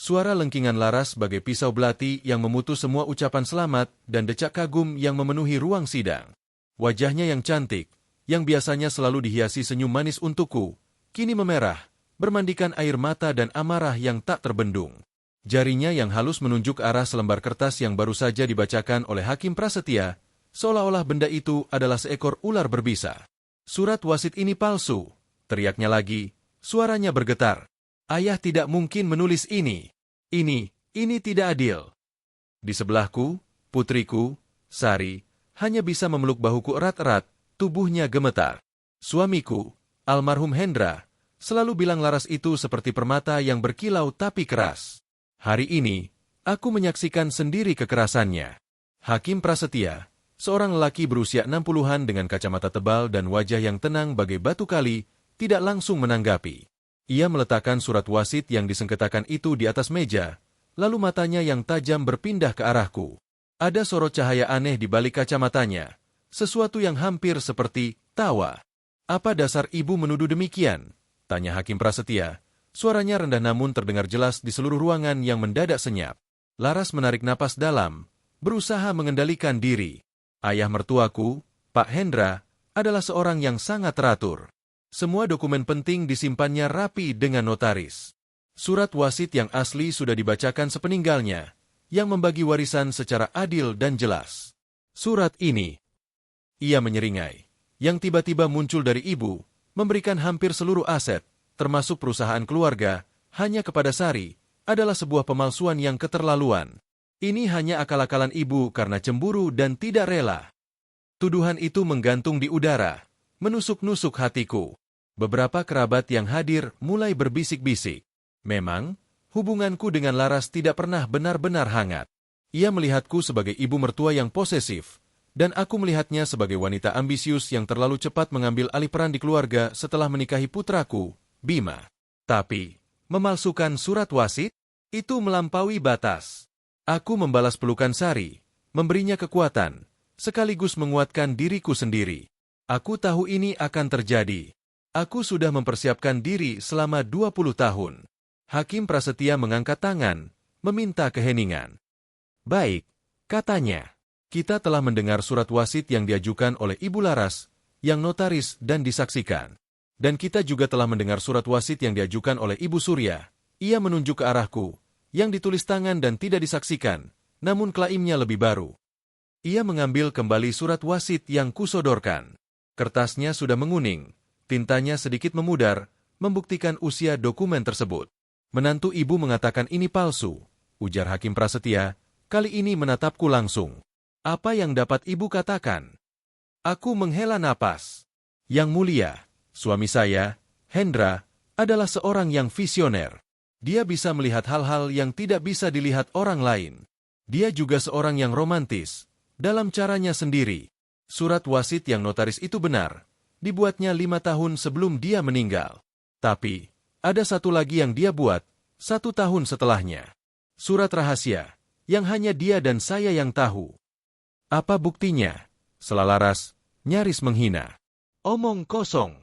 Suara lengkingan Laras bagai pisau belati yang memutus semua ucapan selamat dan decak kagum yang memenuhi ruang sidang. Wajahnya yang cantik, yang biasanya selalu dihiasi senyum manis untukku, kini memerah, bermandikan air mata dan amarah yang tak terbendung. Jarinya yang halus menunjuk arah selembar kertas yang baru saja dibacakan oleh Hakim Prasetya, seolah-olah benda itu adalah seekor ular berbisa. "Surat wasit ini palsu," teriaknya lagi, suaranya bergetar. "Ayah tidak mungkin menulis ini. Ini tidak adil." Di sebelahku, putriku, Sari, hanya bisa memeluk bahuku erat-erat, tubuhnya gemetar. Suamiku, almarhum Hendra, selalu bilang Laras itu seperti permata yang berkilau tapi keras. Hari ini, aku menyaksikan sendiri kekerasannya. Hakim Prasetya, seorang lelaki berusia 60-an dengan kacamata tebal dan wajah yang tenang bagai batu kali, tidak langsung menanggapi. Ia meletakkan surat wasit yang disengketakan itu di atas meja, lalu matanya yang tajam berpindah ke arahku. Ada sorot cahaya aneh di balik kacamatanya, sesuatu yang hampir seperti tawa. "Apa dasar ibu menuduh demikian?" tanya Hakim Prasetya. Suaranya rendah namun terdengar jelas di seluruh ruangan yang mendadak senyap. Laras menarik napas dalam, berusaha mengendalikan diri. Ayah mertuaku, Pak Hendra, adalah seorang yang sangat teratur. Semua dokumen penting disimpannya rapi dengan notaris. Surat wasit yang asli sudah dibacakan sepeninggalnya, yang membagi warisan secara adil dan jelas. Surat ini, ia menyeringai, yang tiba-tiba muncul dari ibu, memberikan hampir seluruh aset, termasuk perusahaan keluarga, hanya kepada Sari, adalah sebuah pemalsuan yang keterlaluan. Ini hanya akal-akalan ibu karena cemburu dan tidak rela. Tuduhan itu menggantung di udara, menusuk-nusuk hatiku. Beberapa kerabat yang hadir mulai berbisik-bisik. Memang, hubunganku dengan Laras tidak pernah benar-benar hangat. Ia melihatku sebagai ibu mertua yang posesif, dan aku melihatnya sebagai wanita ambisius yang terlalu cepat mengambil alih peran di keluarga setelah menikahi putraku, Bima. Tapi, memalsukan surat wasit? Itu melampaui batas. Aku membalas pelukan Sari, memberinya kekuatan, sekaligus menguatkan diriku sendiri. Aku tahu ini akan terjadi. Aku sudah mempersiapkan diri selama 20 tahun. Hakim Prasetya mengangkat tangan, meminta keheningan. "Baik," katanya. "Kita telah mendengar surat wasit yang diajukan oleh Ibu Laras, yang notaris dan disaksikan. Dan kita juga telah mendengar surat wasit yang diajukan oleh Ibu Surya." Ia menunjuk ke arahku, yang ditulis tangan dan tidak disaksikan, namun klaimnya lebih baru. Ia mengambil kembali surat wasit yang kusodorkan. Kertasnya sudah menguning, tintanya sedikit memudar, membuktikan usia dokumen tersebut. "Menantu ibu mengatakan ini palsu," ujar Hakim Prasetya, kali ini menatapku langsung. "Apa yang dapat ibu katakan?" Aku menghela napas. "Yang mulia, suami saya, Hendra, adalah seorang yang visioner. Dia bisa melihat hal-hal yang tidak bisa dilihat orang lain. Dia juga seorang yang romantis, dalam caranya sendiri. Surat wasit yang notaris itu benar, dibuatnya 5 tahun sebelum dia meninggal. Tapi, ada satu lagi yang dia buat, 1 tahun setelahnya. Surat rahasia, yang hanya dia dan saya yang tahu." "Apa buktinya?" sela Laras, nyaris menghina. "Omong kosong."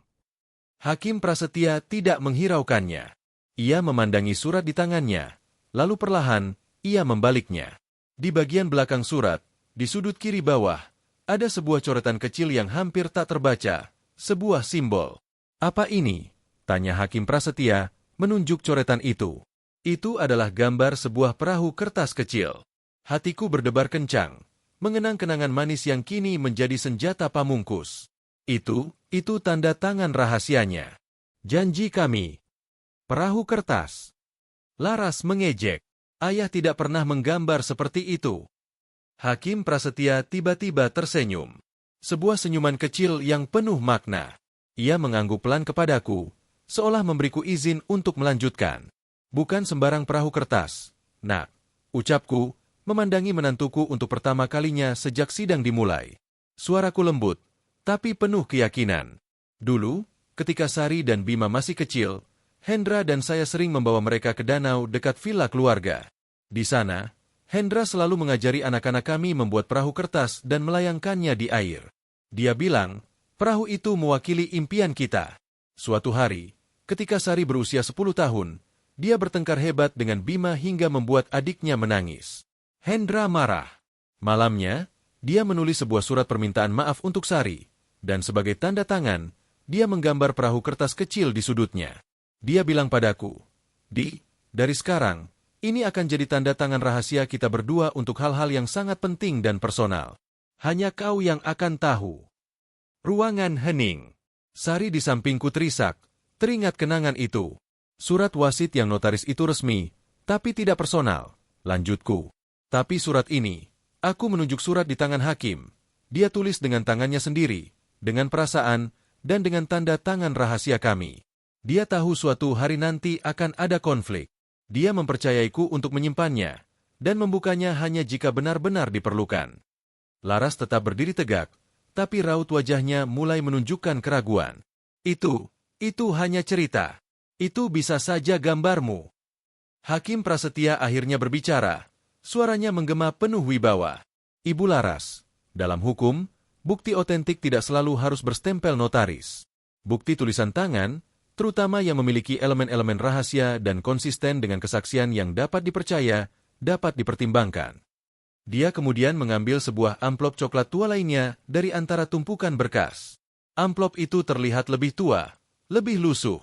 Hakim Prasetya tidak menghiraukannya. Ia memandangi surat di tangannya, lalu perlahan, ia membaliknya. Di bagian belakang surat, di sudut kiri bawah, ada sebuah coretan kecil yang hampir tak terbaca, sebuah simbol. "Apa ini?" tanya Hakim Prasetya, menunjuk coretan itu. Itu adalah gambar sebuah perahu kertas kecil. Hatiku berdebar kencang, mengenang kenangan manis yang kini menjadi senjata pamungkus. Itu tanda tangan rahasianya. Janji kami. Perahu kertas. Laras mengejek. Ayah tidak pernah menggambar seperti itu. Hakim Prasetya tiba-tiba tersenyum. Sebuah senyuman kecil yang penuh makna. Ia mengangguk pelan kepadaku, seolah memberiku izin untuk melanjutkan. "Bukan sembarang perahu kertas, Nak," ucapku, memandangi menantuku untuk pertama kalinya sejak sidang dimulai. Suaraku lembut, tapi penuh keyakinan. Dulu, ketika Sari dan Bima masih kecil, Hendra dan saya sering membawa mereka ke danau dekat villa keluarga. Di sana, Hendra selalu mengajari anak-anak kami membuat perahu kertas dan melayangkannya di air. Dia bilang, perahu itu mewakili impian kita. Suatu hari, ketika Sari berusia 10 tahun, dia bertengkar hebat dengan Bima hingga membuat adiknya menangis. Hendra marah. Malamnya, dia menulis sebuah surat permintaan maaf untuk Sari, dan sebagai tanda tangan, dia menggambar perahu kertas kecil di sudutnya. Dia bilang padaku, dari sekarang, ini akan jadi tanda tangan rahasia kita berdua untuk hal-hal yang sangat penting dan personal. Hanya kau yang akan tahu. Ruangan hening. Sari di sampingku terisak, teringat kenangan itu. Surat wasit yang notaris itu resmi, tapi tidak personal. Lanjutku. Tapi surat ini, aku menunjuk surat di tangan hakim. Dia tulis dengan tangannya sendiri, dengan perasaan, dan dengan tanda tangan rahasia kami. Dia tahu suatu hari nanti akan ada konflik. Dia mempercayaiku untuk menyimpannya, dan membukanya hanya jika benar-benar diperlukan. Laras tetap berdiri tegak, tapi raut wajahnya mulai menunjukkan keraguan. Itu hanya cerita. Itu bisa saja gambarmu. Hakim Prasetya akhirnya berbicara. Suaranya menggema penuh wibawa. Ibu Laras, dalam hukum, bukti otentik tidak selalu harus berstempel notaris. Bukti tulisan tangan, terutama yang memiliki elemen-elemen rahasia dan konsisten dengan kesaksian yang dapat dipercaya, dapat dipertimbangkan. Dia kemudian mengambil sebuah amplop coklat tua lainnya dari antara tumpukan berkas. Amplop itu terlihat lebih tua, lebih lusuh.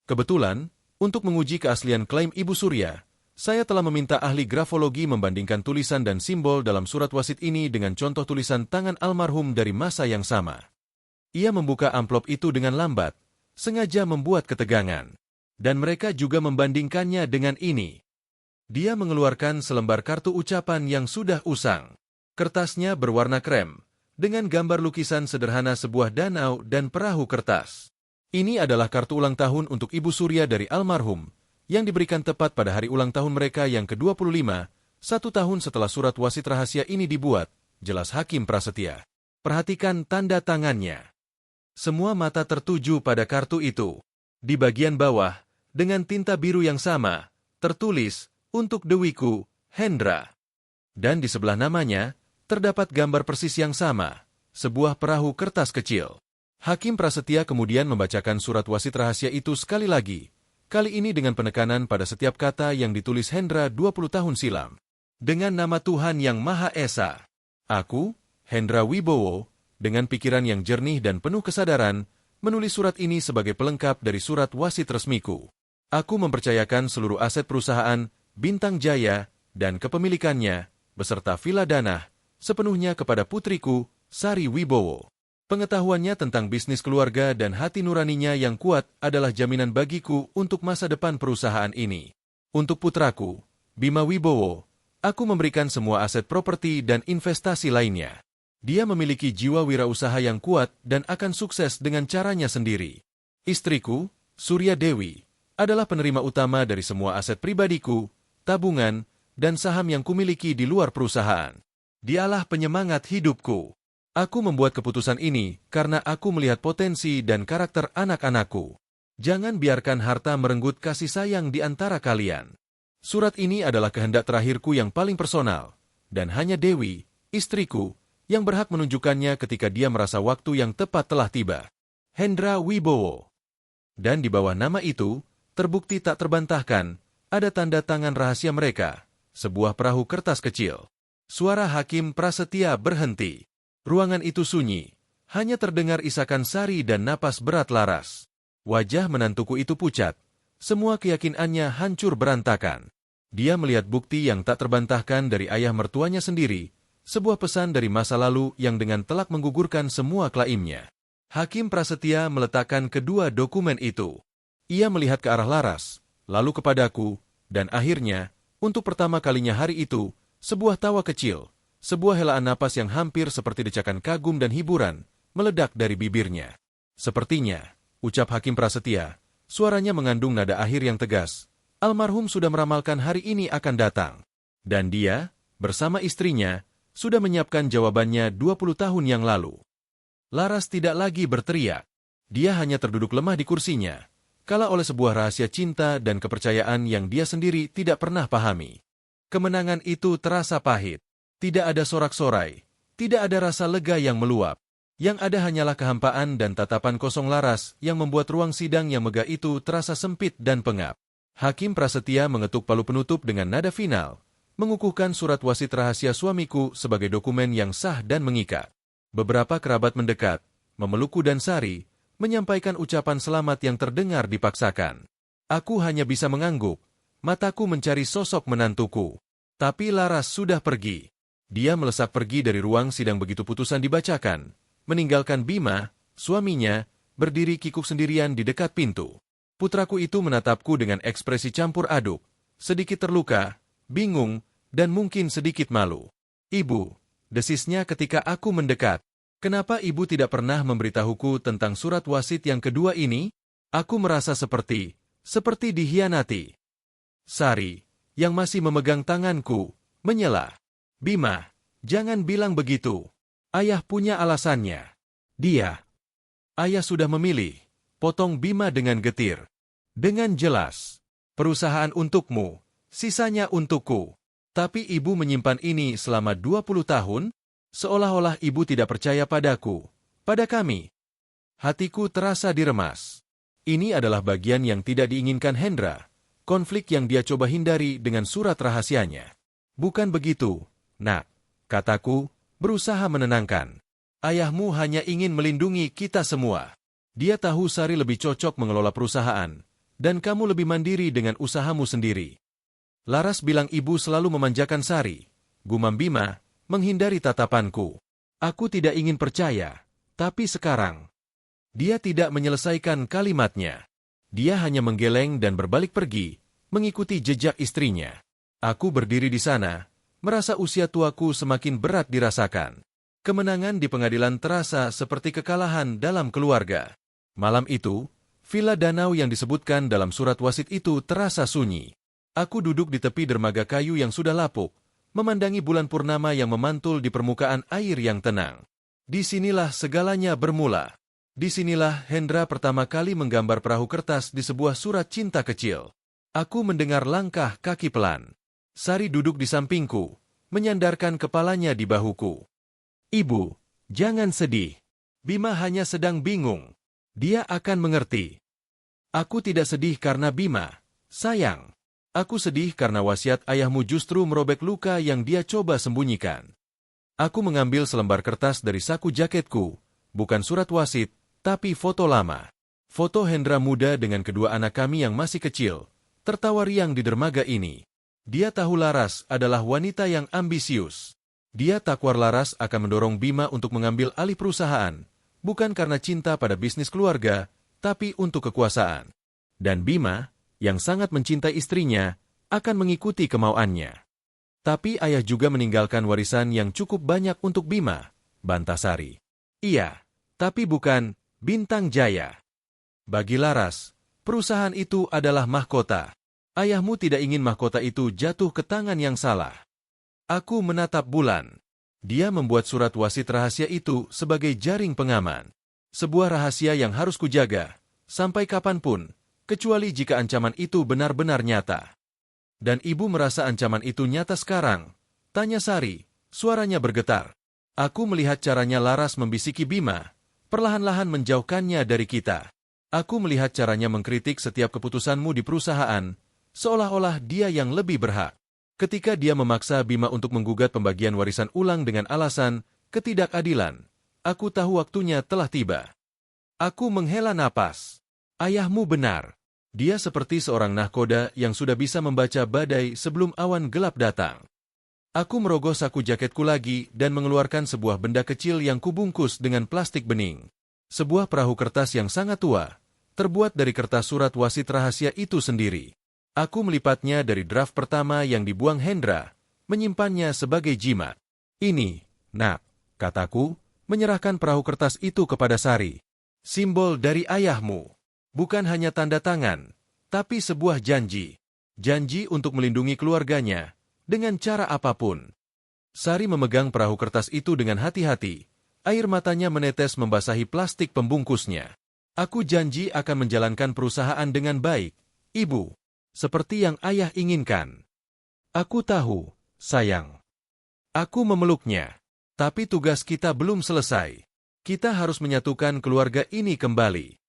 Kebetulan, untuk menguji keaslian klaim Ibu Surya, saya telah meminta ahli grafologi membandingkan tulisan dan simbol dalam surat wasit ini dengan contoh tulisan tangan almarhum dari masa yang sama. Ia membuka amplop itu dengan lambat, sengaja membuat ketegangan. Dan mereka juga membandingkannya dengan ini. Dia mengeluarkan selembar kartu ucapan yang sudah usang. Kertasnya berwarna krem, dengan gambar lukisan sederhana sebuah danau dan perahu kertas. Ini adalah kartu ulang tahun untuk Ibu Surya dari almarhum, yang diberikan tepat pada hari ulang tahun mereka yang ke-25, 1 tahun setelah surat wasit rahasia ini dibuat, jelas Hakim Prasetya. Perhatikan tanda tangannya. Semua mata tertuju pada kartu itu. Di bagian bawah, dengan tinta biru yang sama, tertulis, untuk Dewiku, Hendra. Dan di sebelah namanya, terdapat gambar persis yang sama, sebuah perahu kertas kecil. Hakim Prasetya kemudian membacakan surat wasit rahasia itu sekali lagi, kali ini dengan penekanan pada setiap kata yang ditulis Hendra 20 tahun silam. Dengan nama Tuhan Yang Maha Esa, aku, Hendra Wibowo, dengan pikiran yang jernih dan penuh kesadaran, menulis surat ini sebagai pelengkap dari surat wasit resmiku. Aku mempercayakan seluruh aset perusahaan, Bintang Jaya, dan kepemilikannya, beserta Villa Danah, sepenuhnya kepada putriku, Sari Wibowo. Pengetahuannya tentang bisnis keluarga dan hati nuraninya yang kuat adalah jaminan bagiku untuk masa depan perusahaan ini. Untuk putraku, Bima Wibowo, aku memberikan semua aset properti dan investasi lainnya. Dia memiliki jiwa wirausaha yang kuat dan akan sukses dengan caranya sendiri. Istriku, Surya Dewi, adalah penerima utama dari semua aset pribadiku, tabungan, dan saham yang kumiliki di luar perusahaan. Dialah penyemangat hidupku. Aku membuat keputusan ini karena aku melihat potensi dan karakter anak-anakku. Jangan biarkan harta merenggut kasih sayang di antara kalian. Surat ini adalah kehendak terakhirku yang paling personal, dan hanya Dewi, istriku, yang berhak menunjukkannya ketika dia merasa waktu yang tepat telah tiba. Hendra Wibowo. Dan di bawah nama itu, terbukti tak terbantahkan, ada tanda tangan rahasia mereka, sebuah perahu kertas kecil. Suara Hakim Prasetya berhenti. Ruangan itu sunyi, hanya terdengar isakan Sari dan napas berat Laras. Wajah menantuku itu pucat, semua keyakinannya hancur berantakan. Dia melihat bukti yang tak terbantahkan dari ayah mertuanya sendiri, sebuah pesan dari masa lalu yang dengan telak menggugurkan semua klaimnya. Hakim Prasetya meletakkan kedua dokumen itu. Ia melihat ke arah Laras, lalu kepadaku, dan akhirnya, untuk pertama kalinya hari itu, sebuah tawa kecil, sebuah helaan napas yang hampir seperti decakan kagum dan hiburan, meledak dari bibirnya. Sepertinya, ucap Hakim Prasetya, suaranya mengandung nada akhir yang tegas, almarhum sudah meramalkan hari ini akan datang. Dan dia, bersama istrinya, sudah menyiapkan jawabannya 20 tahun yang lalu. Laras tidak lagi berteriak. Dia hanya terduduk lemah di kursinya, kalah oleh sebuah rahasia cinta dan kepercayaan yang dia sendiri tidak pernah pahami. Kemenangan itu terasa pahit. Tidak ada sorak-sorai, tidak ada rasa lega yang meluap. Yang ada hanyalah kehampaan dan tatapan kosong Laras yang membuat ruang sidang yang megah itu terasa sempit dan pengap. Hakim Prasetya mengetuk palu penutup dengan nada final, mengukuhkan surat wasit rahasia suamiku sebagai dokumen yang sah dan mengikat. Beberapa kerabat mendekat, memelukku dan Sari, menyampaikan ucapan selamat yang terdengar dipaksakan. Aku hanya bisa mengangguk, mataku mencari sosok menantuku. Tapi Laras sudah pergi. Dia melesak pergi dari ruang sidang begitu putusan dibacakan, meninggalkan Bima, suaminya, berdiri kikuk sendirian di dekat pintu. Putraku itu menatapku dengan ekspresi campur aduk, sedikit terluka, bingung, dan mungkin sedikit malu. "Ibu," desisnya ketika aku mendekat. "Kenapa ibu tidak pernah memberitahuku tentang surat wasit yang kedua ini? Aku merasa seperti dihianati." Sari, yang masih memegang tanganku, menyela. "Bima, jangan bilang begitu. Ayah punya alasannya." Ayah sudah memilih, potong Bima dengan getir. "Dengan jelas, perusahaan untukmu, sisanya untukku. Tapi ibu menyimpan ini selama 20 tahun, seolah-olah ibu tidak percaya padaku, pada kami." Hatiku terasa diremas. Ini adalah bagian yang tidak diinginkan Hendra, konflik yang dia coba hindari dengan surat rahasianya. "Bukan begitu, Nak," kataku, berusaha menenangkan. "Ayahmu hanya ingin melindungi kita semua. Dia tahu Sari lebih cocok mengelola perusahaan, dan kamu lebih mandiri dengan usahamu sendiri." "Laras bilang ibu selalu memanjakan Sari," gumam Bima, menghindari tatapanku. Aku tidak ingin percaya, tapi sekarang. Dia tidak menyelesaikan kalimatnya. Dia hanya menggeleng dan berbalik pergi, mengikuti jejak istrinya. Aku berdiri di sana, merasa usia tuaku semakin berat dirasakan. Kemenangan di pengadilan terasa seperti kekalahan dalam keluarga. Malam itu, villa danau yang disebutkan dalam surat wasit itu terasa sunyi. Aku duduk di tepi dermaga kayu yang sudah lapuk, memandangi bulan purnama yang memantul di permukaan air yang tenang. Disinilah segalanya bermula. Disinilah Hendra pertama kali menggambar perahu kertas di sebuah surat cinta kecil. Aku mendengar langkah kaki pelan. Sari duduk di sampingku, menyandarkan kepalanya di bahuku. "Ibu, jangan sedih. Bima hanya sedang bingung. Dia akan mengerti." "Aku tidak sedih karena Bima, sayang. Aku sedih karena wasiat ayahmu justru merobek luka yang dia coba sembunyikan." Aku mengambil selembar kertas dari saku jaketku, bukan surat wasit, tapi foto lama. Foto Hendra muda dengan kedua anak kami yang masih kecil, tertawa riang di dermaga ini. Dia tahu Laras adalah wanita yang ambisius. Dia takwar Laras akan mendorong Bima untuk mengambil alih perusahaan, bukan karena cinta pada bisnis keluarga, tapi untuk kekuasaan. Dan Bima, yang sangat mencintai istrinya, akan mengikuti kemauannya. "Tapi ayah juga meninggalkan warisan yang cukup banyak untuk Bima," bantah Sari. "Iya, tapi bukan Bintang Jaya. Bagi Laras, perusahaan itu adalah mahkota. Ayahmu tidak ingin mahkota itu jatuh ke tangan yang salah." Aku menatap bulan. Dia membuat surat wasit rahasia itu sebagai jaring pengaman. Sebuah rahasia yang harus kujaga, sampai kapanpun, kecuali jika ancaman itu benar-benar nyata. "Dan ibu merasa ancaman itu nyata sekarang?" tanya Sari, suaranya bergetar. Aku melihat caranya Laras membisiki Bima, perlahan-lahan menjauhkannya dari kita. Aku melihat caranya mengkritik setiap keputusanmu di perusahaan, seolah-olah dia yang lebih berhak. Ketika dia memaksa Bima untuk menggugat pembagian warisan ulang dengan alasan ketidakadilan, aku tahu waktunya telah tiba. Aku menghela napas. Ayahmu benar. Dia seperti seorang nahkoda yang sudah bisa membaca badai sebelum awan gelap datang. Aku merogoh saku jaketku lagi dan mengeluarkan sebuah benda kecil yang kubungkus dengan plastik bening. Sebuah perahu kertas yang sangat tua, terbuat dari kertas surat wasit rahasia itu sendiri. Aku melipatnya dari draft pertama yang dibuang Hendra, menyimpannya sebagai jimat. "Ini, Nak," kataku, menyerahkan perahu kertas itu kepada Sari. "Simbol dari ayahmu. Bukan hanya tanda tangan, tapi sebuah janji. Janji untuk melindungi keluarganya, dengan cara apapun." Sari memegang perahu kertas itu dengan hati-hati. Air matanya menetes membasahi plastik pembungkusnya. "Aku janji akan menjalankan perusahaan dengan baik, Ibu. Seperti yang ayah inginkan." "Aku tahu, sayang." Aku memeluknya. "Tapi tugas kita belum selesai. Kita harus menyatukan keluarga ini kembali."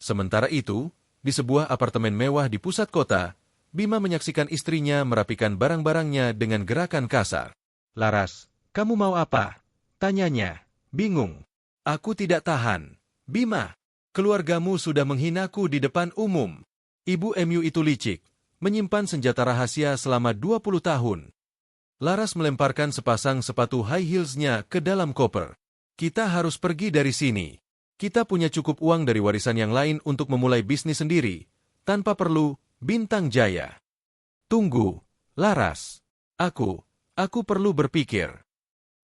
Sementara itu, di sebuah apartemen mewah di pusat kota, Bima menyaksikan istrinya merapikan barang-barangnya dengan gerakan kasar. "Laras, kamu mau apa?" tanyanya, bingung. "Aku tidak tahan. Bima, keluargamu sudah menghinaku di depan umum." Ibu MU itu licik, menyimpan senjata rahasia selama 20 tahun. Laras melemparkan sepasang sepatu high heels-nya ke dalam koper. "Kita harus pergi dari sini. Kita punya cukup uang dari warisan yang lain untuk memulai bisnis sendiri, tanpa perlu Bintang Jaya." "Tunggu, Laras. Aku perlu berpikir."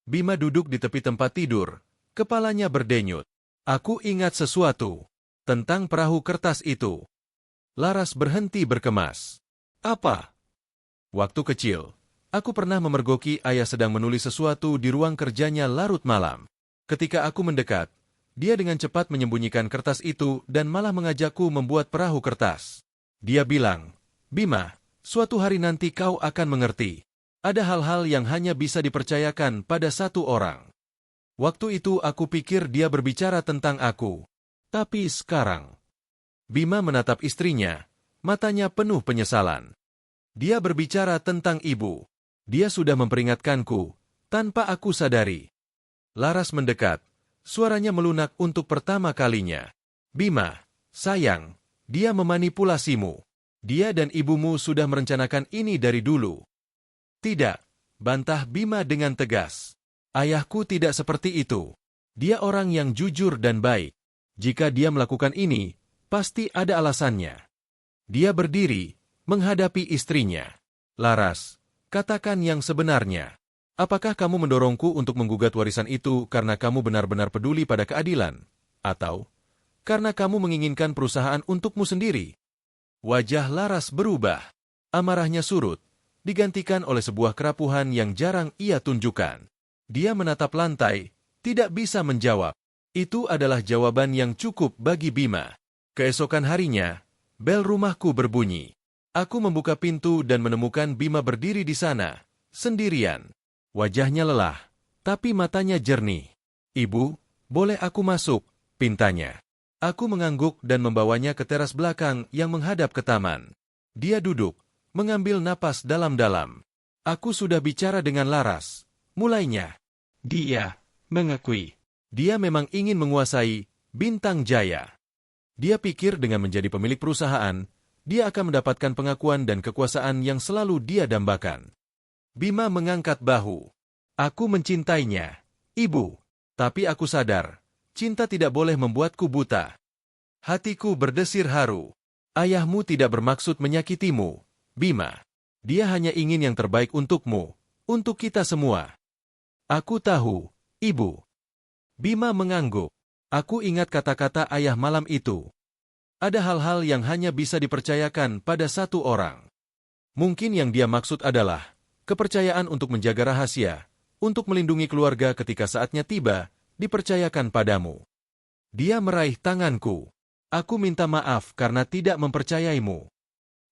Bima duduk di tepi tempat tidur, kepalanya berdenyut. "Aku ingat sesuatu tentang perahu kertas itu." Laras berhenti berkemas. "Apa?" "Waktu kecil, aku pernah memergoki ayah sedang menulis sesuatu di ruang kerjanya larut malam. Ketika aku mendekat, dia dengan cepat menyembunyikan kertas itu dan malah mengajakku membuat perahu kertas. Dia bilang, 'Bima, suatu hari nanti kau akan mengerti. Ada hal-hal yang hanya bisa dipercayakan pada satu orang.' Waktu itu aku pikir dia berbicara tentang aku. Tapi sekarang..." Bima menatap istrinya, matanya penuh penyesalan. "Dia berbicara tentang ibu. Dia sudah memperingatkanku, tanpa aku sadari." Laras mendekat, suaranya melunak untuk pertama kalinya. "Bima, sayang, dia memanipulasimu. Dia dan ibumu sudah merencanakan ini dari dulu." "Tidak," bantah Bima dengan tegas. "Ayahku tidak seperti itu. Dia orang yang jujur dan baik. Jika dia melakukan ini, pasti ada alasannya." Dia berdiri, menghadapi istrinya. "Laras, katakan yang sebenarnya. Apakah kamu mendorongku untuk menggugat warisan itu karena kamu benar-benar peduli pada keadilan? Atau karena kamu menginginkan perusahaan untukmu sendiri?" Wajah Laras berubah. Amarahnya surut, digantikan oleh sebuah kerapuhan yang jarang ia tunjukkan. Dia menatap lantai, tidak bisa menjawab. Itu adalah jawaban yang cukup bagi Bima. Keesokan harinya, bel rumahku berbunyi. Aku membuka pintu dan menemukan Bima berdiri di sana, sendirian. Wajahnya lelah, tapi matanya jernih. "Ibu, boleh aku masuk?" pintanya. Aku mengangguk dan membawanya ke teras belakang yang menghadap ke taman. Dia duduk, mengambil napas dalam-dalam. "Aku sudah bicara dengan Laras," mulainya. Dia mengakui. Dia memang ingin menguasai Bintang Jaya. Dia pikir dengan menjadi pemilik perusahaan, dia akan mendapatkan pengakuan dan kekuasaan yang selalu dia dambakan. Bima mengangkat bahu. "Aku mencintainya, Ibu. Tapi aku sadar, cinta tidak boleh membuatku buta." Hatiku berdesir haru. "Ayahmu tidak bermaksud menyakitimu, Bima. Dia hanya ingin yang terbaik untukmu, untuk kita semua." "Aku tahu, Ibu." Bima mengangguk. "Aku ingat kata-kata ayah malam itu. Ada hal-hal yang hanya bisa dipercayakan pada satu orang. Mungkin yang dia maksud adalah kepercayaan untuk menjaga rahasia, untuk melindungi keluarga ketika saatnya tiba, dipercayakan padamu." Dia meraih tanganku. "Aku minta maaf karena tidak mempercayaimu."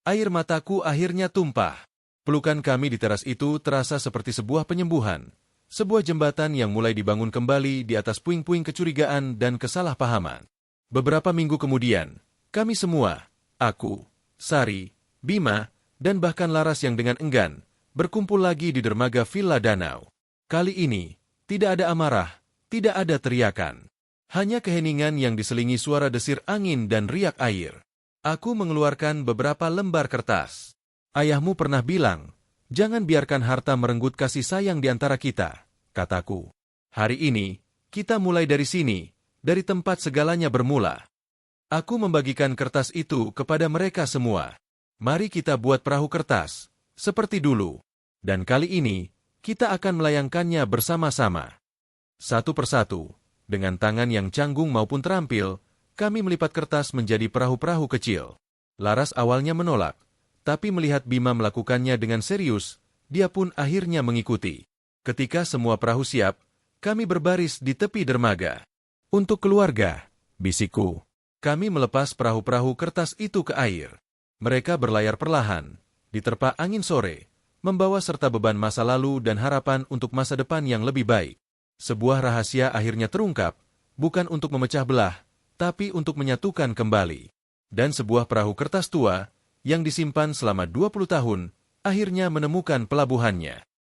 Air mataku akhirnya tumpah. Pelukan kami di teras itu terasa seperti sebuah penyembuhan, sebuah jembatan yang mulai dibangun kembali di atas puing-puing kecurigaan dan kesalahpahaman. Beberapa minggu kemudian, kami semua, aku, Sari, Bima, dan bahkan Laras yang dengan enggan, berkumpul lagi di dermaga Villa Danau. Kali ini, tidak ada amarah, tidak ada teriakan. Hanya keheningan yang diselingi suara desir angin dan riak air. Aku mengeluarkan beberapa lembar kertas. "Ayahmu pernah bilang, jangan biarkan harta merenggut kasih sayang di antara kita," kataku. "Hari ini, kita mulai dari sini, dari tempat segalanya bermula." Aku membagikan kertas itu kepada mereka semua. "Mari kita buat perahu kertas, seperti dulu. Dan kali ini, kita akan melayangkannya bersama-sama." Satu persatu, dengan tangan yang canggung maupun terampil, kami melipat kertas menjadi perahu-perahu kecil. Laras awalnya menolak, tapi melihat Bima melakukannya dengan serius, dia pun akhirnya mengikuti. Ketika semua perahu siap, kami berbaris di tepi dermaga. "Untuk keluarga," bisikku. Kami melepas perahu-perahu kertas itu ke air. Mereka berlayar perlahan, diterpa angin sore, membawa serta beban masa lalu dan harapan untuk masa depan yang lebih baik. Sebuah rahasia akhirnya terungkap, bukan untuk memecah belah, tapi untuk menyatukan kembali. Dan sebuah perahu kertas tua, yang disimpan selama 20 tahun, akhirnya menemukan pelabuhannya.